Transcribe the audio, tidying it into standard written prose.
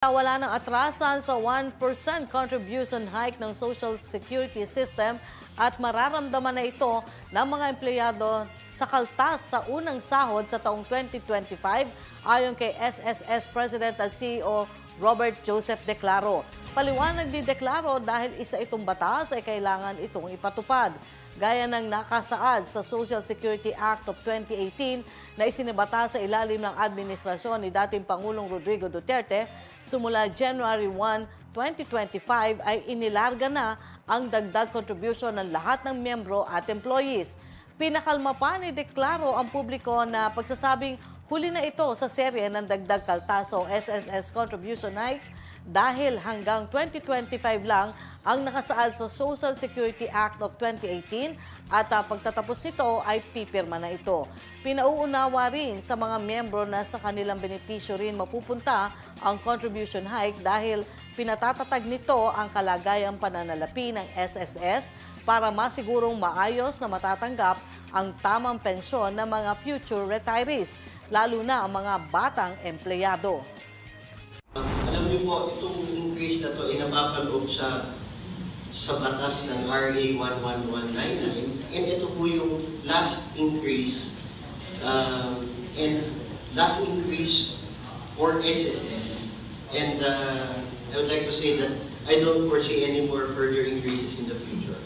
Wala ng atrasan sa 1% contribution hike ng Social Security System at mararamdaman na ito ng mga empleyado sa kaltas sa unang sahod sa taong 2025 ayon kay SSS President at CEO Robert Joseph Declaro. Paliwanag ni Declaro dahil isa itong batas ay kailangan itong ipatupad. Gaya ng nakasaad sa Social Security Act of 2018 na isinibata sa ilalim ng administrasyon ni dating Pangulong Rodrigo Duterte, simula January 1, 2025 ay inilarga na ang dagdag contribution ng lahat ng miyembro at employees. Pinakalma pa ni Declaro ang publiko na pagsasabing huli na ito sa serye ng dagdag kaltas o SSS contribution hike dahil hanggang 2025 lang ang nakasaad sa Social Security Act of 2018 at pagtatapos nito ay pipirma na ito. Pinauunawa rin sa mga miyembro na sa kanilang benepisyo rin mapupunta ang contribution hike dahil pinatatatag nito ang kalagayang pananalapi ng SSS para masigurong maayos na matatanggap ang tamang pensyon ng mga future retirees, lalo na ang mga batang empleyado. Alam niyo po, itong increase na ito ay napapaloob sa batas ng RA 11199 and ito po yung last increase for SSS. And I would like to say that I don't foresee any more further increases in the future.